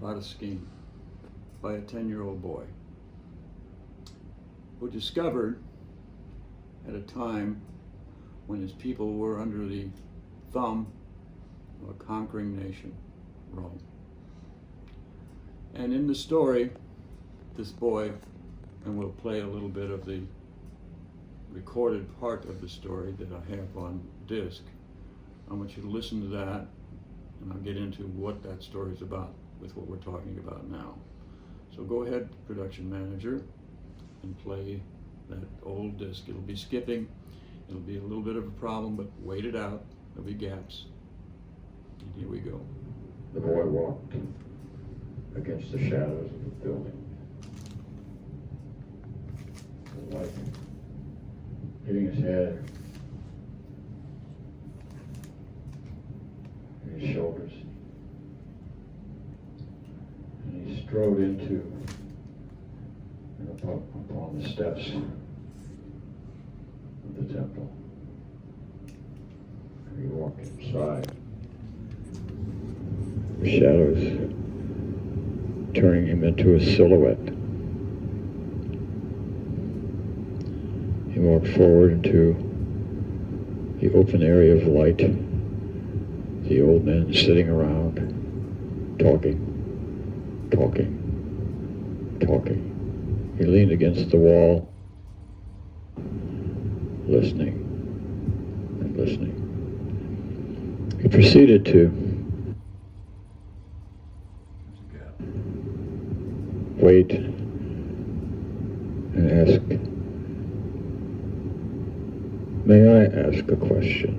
about a scheme by a 10-year-old boy who discovered at a time when his people were under the thumb of a conquering nation, Rome. And in the story, this boy, and we'll play a little bit of the recorded part of the story that I have on disc. I want you to listen to that, and I'll get into what that story is about with what we're talking about now. So go ahead, production manager, and play that old disc. It'll be skipping. It'll be a little bit of a problem, but wait it out. There'll be gaps. And here we go. The boy walked against the shadows of the building. The light hitting his head and his shoulders. And he strode into and upon the steps of the temple. And he walked inside. The shadows turning him into a silhouette. He walked forward into the open area of light. The old men sitting around, talking. He leaned against the wall, listening and listening. He proceeded to wait and ask, may I ask a question?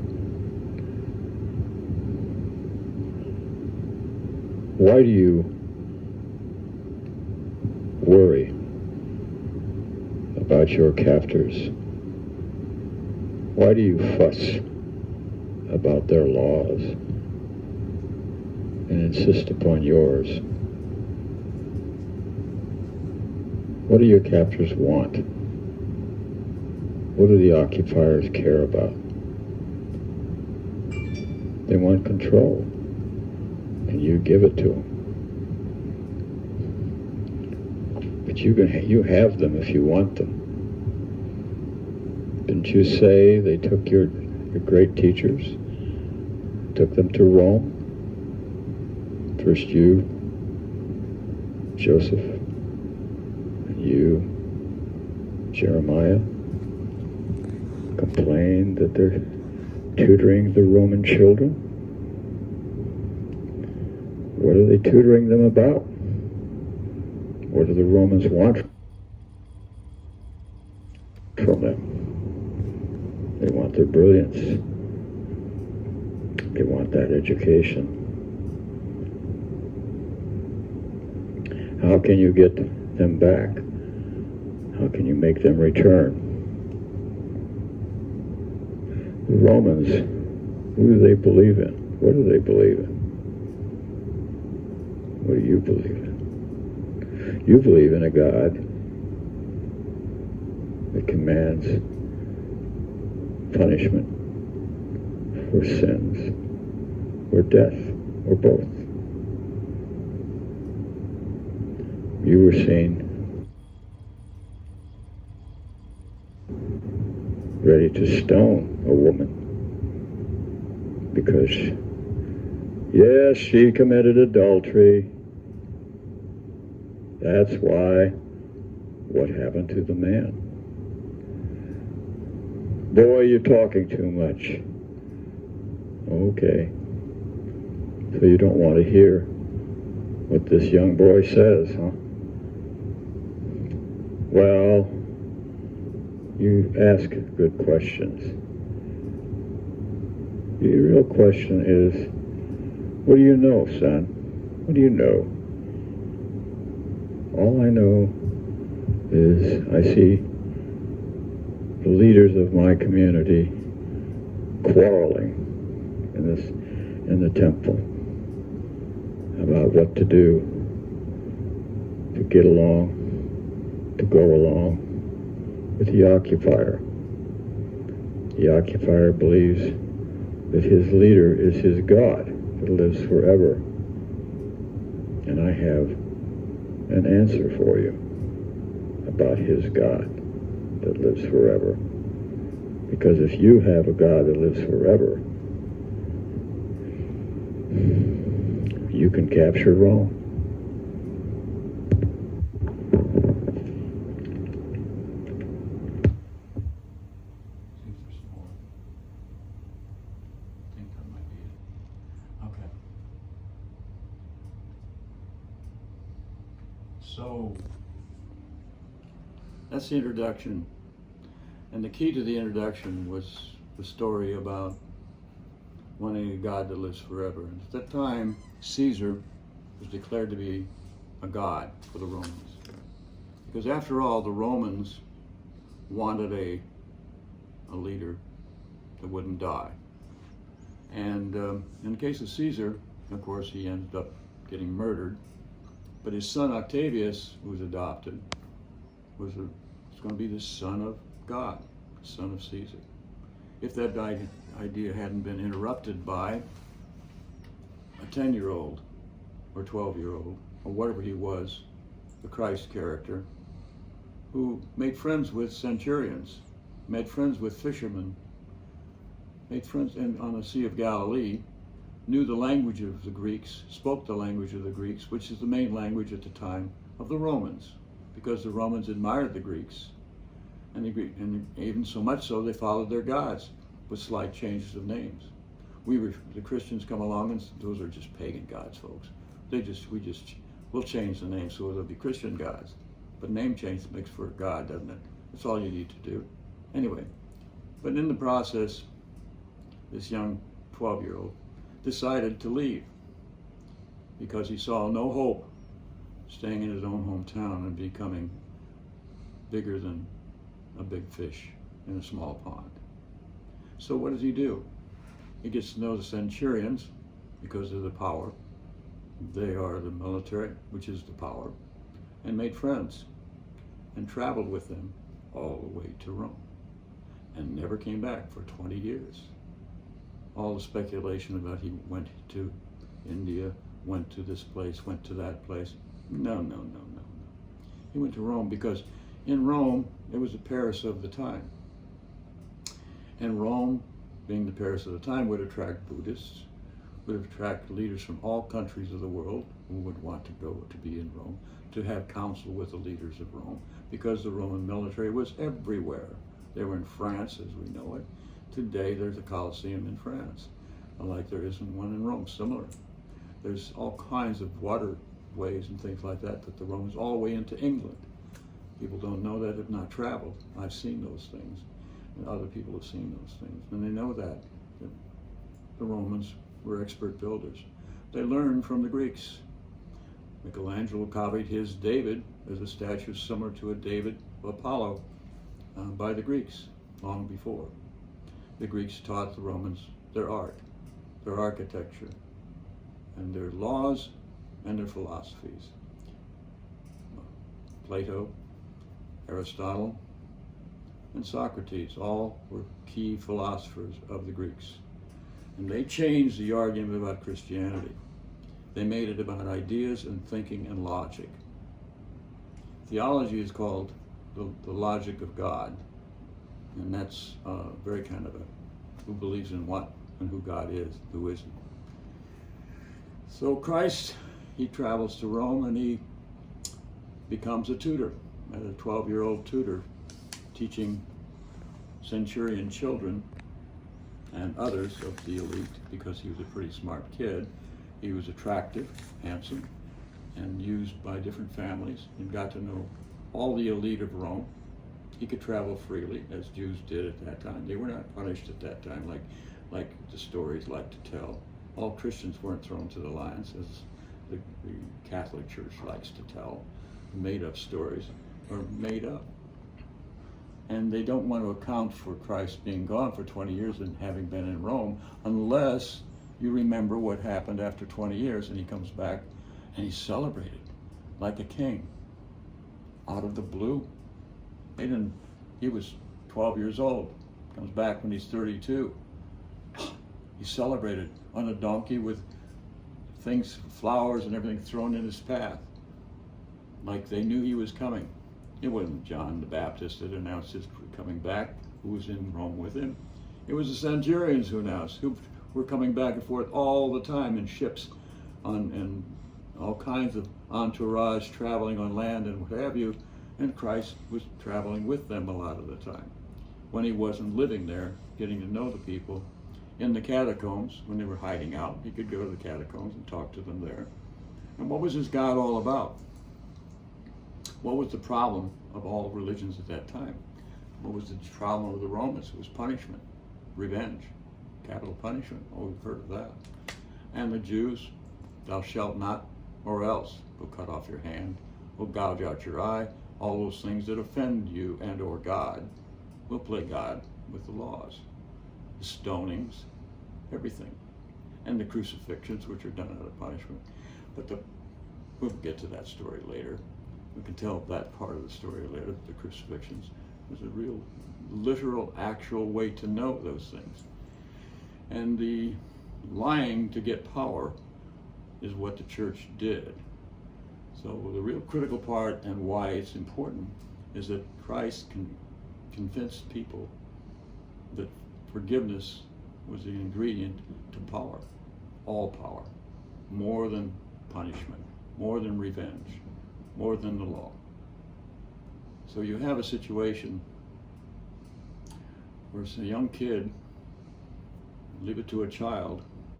Why do you worry about your captors? Why do you fuss about their laws and insist upon yours? What do your captors want? What do the occupiers care about? They want control, and you give it to them. But you have them if you want them. Didn't you say they took your great teachers, took them to Rome? First you, Joseph, and you, Jeremiah, complained that they're tutoring the Roman children. What are they tutoring them about? What do the Romans want from them? They want their brilliance. They want that education. How can you get them back? How can you make them return? The Romans, who do they believe in? What do they believe in? What do you believe in? You believe in a God that commands punishment for sins, or death, or both. You were seen ready to stone a woman because, yes, she committed adultery. That's why. What happened to the man? Boy, you're talking too much. Okay. So you don't want to hear what this young boy says, huh? Well, you ask good questions. The real question is, what do you know, son? What do you know? All I know is I see the leaders of my community quarreling in the temple about what to do, to get along, to go along with the occupier. The occupier believes that his leader is his God that lives forever. And I have an answer for you about his God that lives forever. Because if you have a God that lives forever, you can capture Rome. There's more. I think that might be it. Okay. So that's the introduction. And the key to the introduction was the story about wanting a God that lives forever. And at that time, Caesar was declared to be a god for the Romans. Because after all, the Romans wanted a leader that wouldn't die. And in the case of Caesar, of course, he ended up getting murdered. But his son Octavius, who was adopted, was going to be the son of God, son of Caesar. If that idea hadn't been interrupted by a 10-year-old or 12-year-old, or whatever he was, the Christ character, who made friends with centurions, made friends with fishermen, made friends on the Sea of Galilee, knew the language of the Greeks, spoke the language of the Greeks, which is the main language at the time of the Romans, because the Romans admired the Greeks. And even so much so, they followed their gods with slight changes of names. The Christians come along and those are just pagan gods, folks. We'll change the name so it'll be Christian gods. But name change makes for a god, doesn't it? That's all you need to do. Anyway, but in the process, this young 12-year-old decided to leave because he saw no hope staying in his own hometown and becoming bigger than a big fish in a small pond. So what does he do? He gets to know the centurions because of the power. They are the military, which is the power, and made friends and traveled with them all the way to Rome and never came back for 20 years. All the speculation about he went to India, went to this place, went to that place. No. He went to Rome because in Rome, it was the Paris of the time. And Rome, being the Paris of the time, would attract Buddhists, would attract leaders from all countries of the world who would want to go to be in Rome, to have counsel with the leaders of Rome, because the Roman military was everywhere. They were in France as we know it. Today there's a Colosseum in France, like there isn't one in Rome, similar. There's all kinds of waterways and things like that the Romans, all the way into England. People don't know that, have not traveled. I've seen those things, and other people have seen those things, and they know that the Romans were expert builders. They learned from the Greeks. Michelangelo copied his David as a statue similar to a David of Apollo by the Greeks long before. The Greeks taught the Romans their art, their architecture, and their laws and their philosophies. Plato, Aristotle, and Socrates all were key philosophers of the Greeks. And they changed the argument about Christianity. They made it about ideas and thinking and logic. Theology is called the logic of God. And that's very kind of who believes in what and who God is, who isn't. So Christ, he travels to Rome and he becomes a tutor, a 12-year-old tutor, teaching centurion children and others of the elite, because he was a pretty smart kid. He was attractive, handsome, and used by different families, and got to know all the elite of Rome. He could travel freely, as Jews did at that time. They were not punished at that time like the stories like to tell. All Christians weren't thrown to the lions, as the Catholic Church likes to tell. Made up stories are made up. And they don't want to account for Christ being gone for 20 years and having been in Rome unless you remember what happened after 20 years and he comes back and he's celebrated like a king out of the blue. He was 12 years old, comes back when he's 32. He's celebrated on a donkey with things, flowers and everything thrown in his path, like they knew he was coming. It wasn't John the Baptist that announced his coming back, who was in Rome with him. It was the centurions who announced, who were coming back and forth all the time in ships and all kinds of entourage traveling on land and what have you, and Christ was traveling with them a lot of the time. When he wasn't living there, getting to know the people, in the catacombs, when they were hiding out, he could go to the catacombs and talk to them there. And what was his God all about? What was the problem of all religions at that time? What was the problem of the Romans? It was punishment, revenge, capital punishment. Oh, we've heard of that. And the Jews, thou shalt not, or else, will cut off your hand, will gouge out your eye, all those things that offend you and or God, will play God with the laws. The stonings, everything. And the crucifixions, which are done out of punishment. But we'll get to that story later. We can tell that part of the story later, the crucifixions. There's a real, literal, actual way to know those things. And the lying to get power is what the church did. So the real critical part and why it's important is that Christ can convince people that forgiveness was the ingredient to power, all power, more than punishment, more than revenge, more than the law. So you have a situation where it's a young kid, leave it to a child,